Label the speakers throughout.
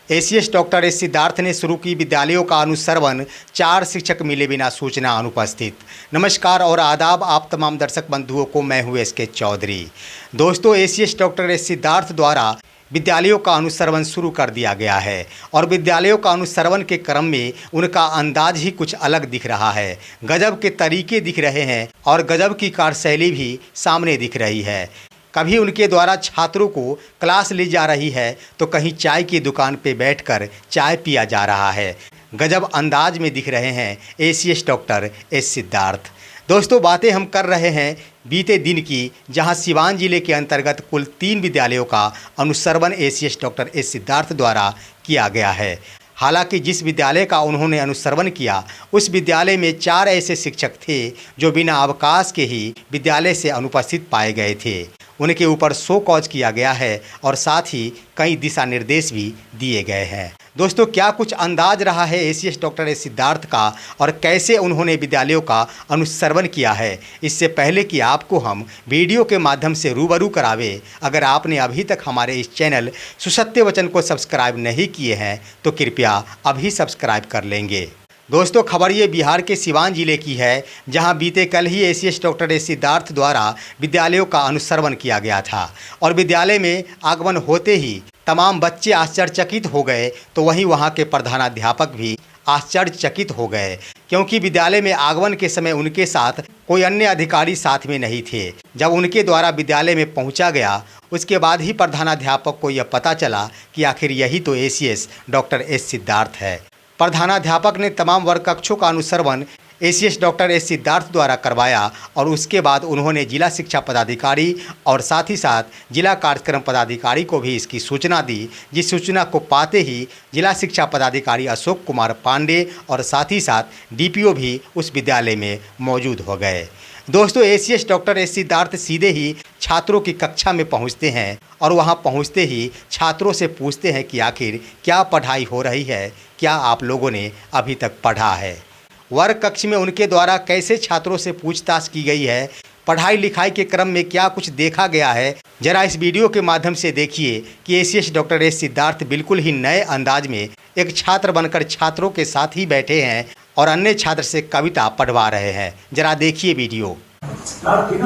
Speaker 1: ACS doctor S Siddharth ने शुरू की विद्यालयों का अनुश्रवण, 4 शिक्षक मिले बिना सूचना अनुपस्थित। नमस्कार और आदाब आप तमाम दर्शक बंधुओं को, मैं हूँ एसके चौधरी। दोस्तों, एसीएस डॉक्टर एस सिद्धार्थ द्वारा विद्यालयों का अनुश्रवण शुरू कर दिया गया है और विद्यालयों का अनुश्रवण के क्रम में उनका अंदाज ही कुछ अलग दिख रहा है। गजब के तरीके दिख रहे हैं और गजब की कार्यशैली भी सामने दिख रही है। कभी उनके द्वारा छात्रों को क्लास ली जा रही है तो कहीं चाय की दुकान पे बैठकर चाय पिया जा रहा है। गजब अंदाज में दिख रहे हैं एसीएस डॉक्टर एस सिद्धार्थ। दोस्तों, बातें हम कर रहे हैं बीते दिन की, जहां सिवान जिले के अंतर्गत कुल 3 विद्यालयों का अनुश्रवण एसीएस डॉक्टर एस सिद्धार्थ द्वारा किया गया है। हालांकि जिस विद्यालय का उन्होंने अनुश्रवण किया उस विद्यालय में 4 ऐसे शिक्षक थे जो बिना अवकाश के ही विद्यालय से अनुपस्थित पाए गए थे। उनके ऊपर शो कॉज किया गया है और साथ ही कई दिशा निर्देश भी दिए गए हैं। दोस्तों, क्या कुछ अंदाज रहा है एसीएस डॉक्टर एस सिद्धार्थ का और कैसे उन्होंने विद्यालयों का अनुश्रवण किया है, इससे पहले कि आपको हम वीडियो के माध्यम से रूबरू करावे, अगर आपने अभी तक हमारे इस चैनल सुसत्य वचन को सब्सक्राइब नहीं किए हैं तो कृपया अभी सब्सक्राइब कर लेंगे। दोस्तों, खबर ये बिहार के सिवान जिले की है, जहां बीते कल ही एसीएस डॉक्टर एस सिद्धार्थ द्वारा विद्यालयों का अनुश्रवण किया गया था और विद्यालय में आगमन होते ही तमाम बच्चे आश्चर्यचकित हो गए, तो वहीं वहां के प्रधानाध्यापक भी आश्चर्यचकित हो गए, क्योंकि विद्यालय में आगमन के समय उनके साथ कोई अन्य अधिकारी साथ में नहीं थे। जब उनके द्वारा विद्यालय में पहुंचा गया उसके बाद ही प्रधानाध्यापक को यह पता चला कि आखिर यही तो एसीएस डॉक्टर एस सिद्धार्थ है। प्रधानाध्यापक ने तमाम वर्ग कक्षों का अनुश्रवण एसीएस डॉक्टर एस सिद्धार्थ द्वारा करवाया और उसके बाद उन्होंने जिला शिक्षा पदाधिकारी और साथ ही साथ जिला कार्यक्रम पदाधिकारी को भी इसकी सूचना दी, जिस सूचना को पाते ही जिला शिक्षा पदाधिकारी अशोक कुमार पांडे और साथ ही साथ डीपीओ भी उस विद्यालय में मौजूद हो गए। दोस्तों, एसीएस डॉक्टर एस सिद्धार्थ सीधे ही छात्रों की कक्षा में पहुंचते हैं और वहां पहुंचते ही छात्रों से पूछते हैं कि आखिर क्या पढ़ाई हो रही है, क्या आप लोगों ने अभी तक पढ़ा है। वर्ग कक्ष में उनके द्वारा कैसे छात्रों से पूछताछ की गई है, पढ़ाई लिखाई के क्रम में क्या कुछ देखा गया है, जरा इस वीडियो के माध्यम से देखिए कि एसीएस डॉक्टर एस सिद्धार्थ बिल्कुल ही नए अंदाज में एक छात्र बनकर छात्रों के साथ ही बैठे हैं और अन्य छात्र से कविता पढ़वा रहे हैं। जरा देखिए वीडियो।
Speaker 2: जंगल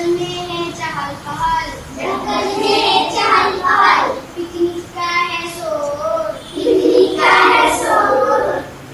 Speaker 2: में है चहल पहल, जंगल में है चहल पहल, पिकनिक का है शोर, पिकनिक का है शोर।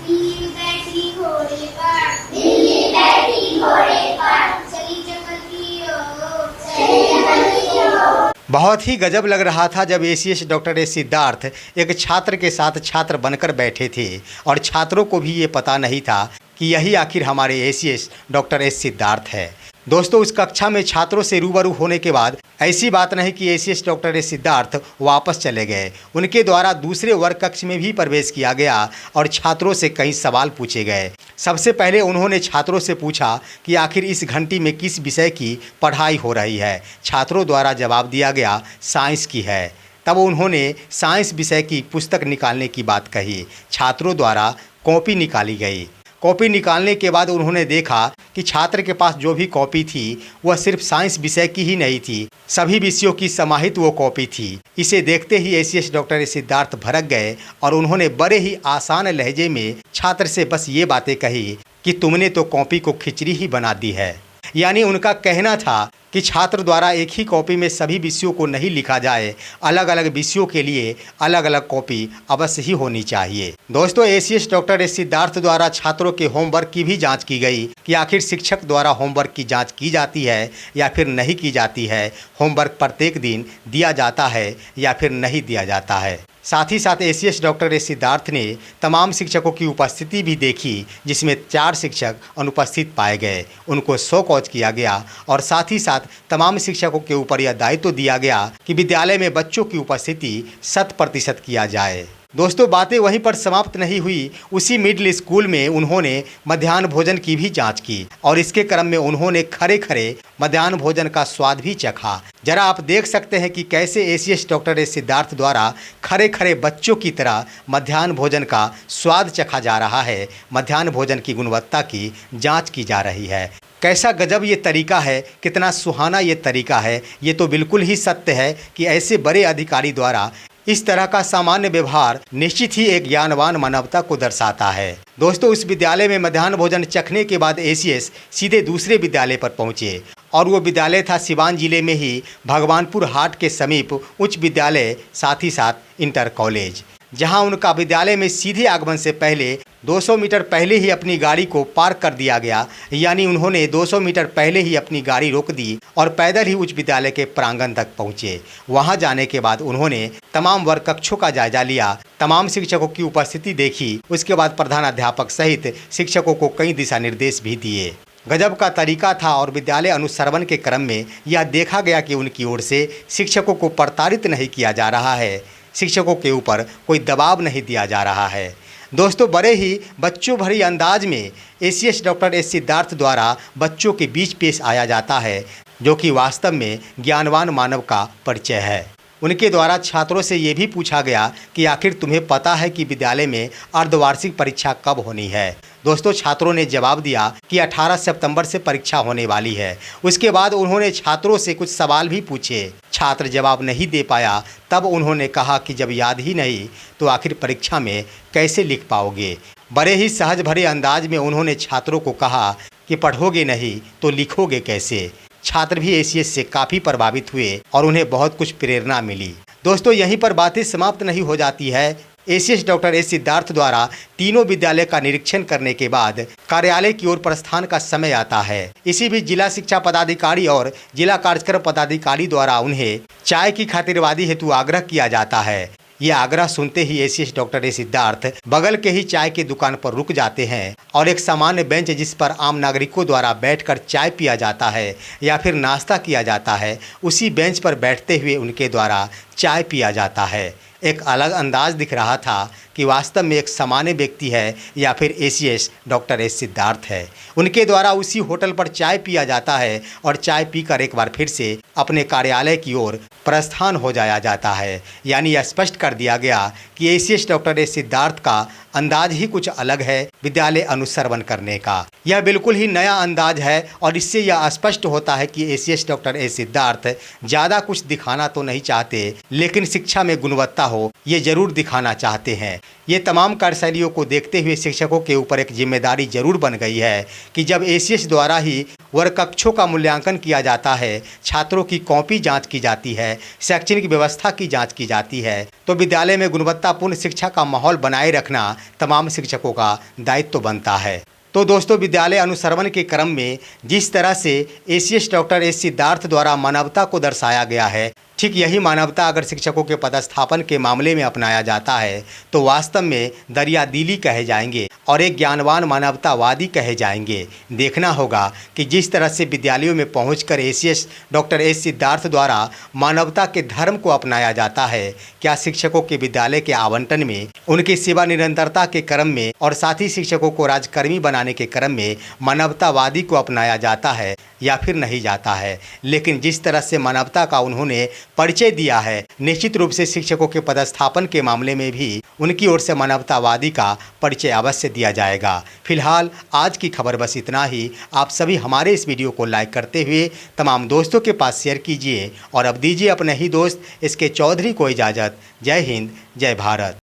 Speaker 2: दिल्ली बैठी घोड़े पर, दिल्ली बैठी घोड़े पर, चली जंगल की ओर, चली जंगल की ओर।
Speaker 1: बहुत ही गजब लग रहा था जब एसीएस डॉक्टर एस सिद्धार्थ एक छात्र के साथ छात्र बनकर बैठे थे और छात्रों को भी ये पता नहीं था कि यही आखिर हमारे एसीएस डॉक्टर एस सिद्धार्थ है। दोस्तों, उस कक्षा में छात्रों से रूबरू होने के बाद ऐसी बात नहीं कि एसीएस डॉक्टर एस सिद्धार्थ वापस चले गए। उनके द्वारा दूसरे वर्ग कक्ष में भी प्रवेश किया गया और छात्रों से कई सवाल पूछे गए। सबसे पहले उन्होंने छात्रों से पूछा कि आखिर इस घंटी में किस विषय की पढ़ाई हो रही है। छात्रों द्वारा जवाब दिया गया साइंस की है। तब उन्होंने साइंस विषय की पुस्तक निकालने की बात कही। छात्रों द्वारा कॉपी निकाली गई। कॉपी निकालने के बाद उन्होंने देखा कि छात्र के पास जो भी कॉपी थी वह सिर्फ साइंस विषय की ही नहीं थी, सभी विषयों की समाहित वो कॉपी थी। इसे देखते ही एसीएस डॉक्टर एस सिद्धार्थ भड़क गए और उन्होंने बड़े ही आसान लहजे में छात्र से बस ये बातें कही कि तुमने तो कॉपी को खिचड़ी ही बना दी है। यानी उनका कहना था कि छात्र द्वारा एक ही कॉपी में सभी विषयों को नहीं लिखा जाए, अलग अलग विषयों के लिए अलग अलग कॉपी अवश्य ही होनी चाहिए। दोस्तों, एसीएस डॉक्टर एस सिद्धार्थ द्वारा छात्रों के होमवर्क की भी जांच की गई कि आखिर शिक्षक द्वारा होमवर्क की जांच की जाती है या फिर नहीं की जाती है, होमवर्क प्रत्येक दिन दिया जाता है या फिर नहीं दिया जाता है। साथ ही साथ एसीएस डॉक्टर एस सिद्धार्थ ने तमाम शिक्षकों की उपस्थिति भी देखी, जिसमें 4 शिक्षक अनुपस्थित पाए गए। उनको शो कॉज किया गया और साथ ही साथ तमाम शिक्षकों के ऊपर यह दायित्व दिया गया कि विद्यालय में बच्चों की उपस्थिति 100% किया जाए। दोस्तों, बातें वहीं पर समाप्त नहीं हुई। उसी मिडिल स्कूल में उन्होंने मध्याह्न भोजन की भी जांच की और इसके क्रम में उन्होंने खरे खरे मध्याह्न भोजन का स्वाद भी चखा। जरा आप देख सकते हैं कि कैसे एसीएस डॉक्टर एस सिद्धार्थ द्वारा खरे खरे बच्चों की तरह मध्याह्न भोजन का स्वाद चखा जा रहा है। मध्याह्न भोजन की गुणवत्ता की जाँच की जा रही है। कैसा गजब ये तरीका है, कितना सुहाना ये तरीका है। ये तो बिल्कुल ही सत्य है कि ऐसे बड़े अधिकारी द्वारा इस तरह का सामान्य व्यवहार निश्चित ही एक ज्ञानवान मानवता को दर्शाता है। दोस्तों, उस विद्यालय में मध्याह्न भोजन चखने के बाद एसीएस सीधे दूसरे विद्यालय पर पहुंचे और वो विद्यालय था सिवान जिले में ही भगवानपुर हाट के समीप उच्च विद्यालय, साथ ही साथ इंटर कॉलेज, जहां उनका विद्यालय में सीधे आगमन से पहले 200 मीटर पहले ही अपनी गाड़ी को पार्क कर दिया गया। यानी उन्होंने 200 मीटर पहले ही अपनी गाड़ी रोक दी और पैदल ही उच्च विद्यालय के प्रांगण तक पहुंचे। वहां जाने के बाद उन्होंने तमाम वर्ग कक्षों का जायजा लिया, तमाम शिक्षकों की उपस्थिति देखी। उसके बाद प्रधानाध्यापक सहित शिक्षकों को कई दिशा निर्देश भी दिए। गजब का तरीका था और विद्यालय अनुश्रवण के क्रम में यह देखा गया कि उनकी ओर से शिक्षकों को प्रताड़ित नहीं किया जा रहा है, शिक्षकों के ऊपर कोई दबाव नहीं दिया जा रहा है। दोस्तों, बड़े ही बच्चों भरी अंदाज में एसीएस डॉक्टर एस सिद्धार्थ द्वारा बच्चों के बीच पेश आया जाता है, जो कि वास्तव में ज्ञानवान मानव का परिचय है। उनके द्वारा छात्रों से ये भी पूछा गया कि आखिर तुम्हें पता है कि विद्यालय में अर्धवार्षिक परीक्षा कब होनी है। दोस्तों, छात्रों ने जवाब दिया कि 18 सितंबर से परीक्षा होने वाली है। उसके बाद उन्होंने छात्रों से कुछ सवाल भी पूछे। छात्र जवाब नहीं दे पाया। तब उन्होंने कहा कि जब याद ही नहीं तो आखिर परीक्षा में कैसे लिख पाओगे। बड़े ही सहज भरे अंदाज में उन्होंने छात्रों को कहा कि पढ़ोगे नहीं तो लिखोगे कैसे। छात्र भी एसीएस से काफ़ी प्रभावित हुए और उन्हें बहुत कुछ प्रेरणा मिली। दोस्तों, यहीं पर बातें समाप्त नहीं हो जाती है। एसीएस डॉक्टर एस सिद्धार्थ द्वारा तीनों विद्यालय का निरीक्षण करने के बाद कार्यालय की ओर प्रस्थान का समय आता है। इसी बीच जिला शिक्षा पदाधिकारी और जिला कार्यक्रम पदाधिकारी द्वारा उन्हें चाय की खातिरवादी हेतु आग्रह किया जाता है। यह आग्रह सुनते ही एसीएस डॉक्टर एस सिद्धार्थ बगल के ही चाय की दुकान पर रुक जाते हैं और एक सामान्य बेंच जिस पर आम नागरिकों द्वारा बैठकर चाय पिया जाता है या फिर नाश्ता किया जाता है, उसी बेंच पर बैठते हुए उनके द्वारा चाय पिया जाता है। एक अलग अंदाज दिख रहा था कि वास्तव में एक सामान्य व्यक्ति है या फिर एसीएस डॉक्टर एस सिद्धार्थ है। उनके द्वारा उसी होटल पर चाय पिया जाता है और चाय पीकर एक बार फिर से अपने कार्यालय की ओर प्रस्थान हो जाया जाता है। यानी यह स्पष्ट कर दिया गया कि एसीएस डॉक्टर एस सिद्धार्थ का अंदाज ही कुछ अलग है विद्यालय अनुश्रवण करने का। यह बिल्कुल ही नया अंदाज है और इससे यह स्पष्ट होता है कि एसीएस डॉक्टर एस सिद्धार्थ ज़्यादा कुछ दिखाना तो नहीं चाहते, लेकिन शिक्षा में गुणवत्ता हो ये जरूर दिखाना चाहते हैं। ये तमाम कार्यशैलियों को देखते हुए शिक्षकों के ऊपर एक जिम्मेदारी जरूर बन गई है कि जब एसीएस द्वारा ही वर्ग कक्षों का मूल्यांकन किया जाता है, छात्रों की कॉपी जांच की जाती है, शैक्षणिक व्यवस्था की जांच की जाती है, तो विद्यालय में गुणवत्तापूर्ण शिक्षा का माहौल बनाए रखना तमाम शिक्षकों का दायित्व बनता है। तो दोस्तों, विद्यालय अनुश्रवण के क्रम में जिस तरह से एसीएस डॉक्टर एस सिद्धार्थ द्वारा मानवता को दर्शाया गया है, ठीक यही मानवता अगर शिक्षकों के पदस्थापन के मामले में अपनाया जाता है तो वास्तव में दरियादिली कहे जाएंगे और एक ज्ञानवान मानवतावादी कहे जाएंगे। देखना होगा कि जिस तरह से विद्यालयों में पहुंचकर एसीएस डॉक्टर एस सिद्धार्थ द्वारा मानवता के धर्म को अपनाया जाता है, क्या शिक्षकों के विद्यालय के आवंटन में, उनकी सेवा निरंतरता के क्रम में और साथ ही शिक्षकों को राजकर्मी बनाने के क्रम में मानवतावादी को अपनाया जाता है या फिर नहीं जाता है। लेकिन जिस तरह से मानवता का उन्होंने परिचय दिया है, निश्चित रूप से शिक्षकों के पदस्थापन के मामले में भी उनकी ओर से मानवतावादी का परिचय अवश्य दिया जाएगा। फिलहाल आज की खबर बस इतना ही। आप सभी हमारे इस वीडियो को लाइक करते हुए तमाम दोस्तों के पास शेयर कीजिए और अब दीजिए अपने ही दोस्त SK चौधरी को इजाज़त। जय हिंद, जय भारत।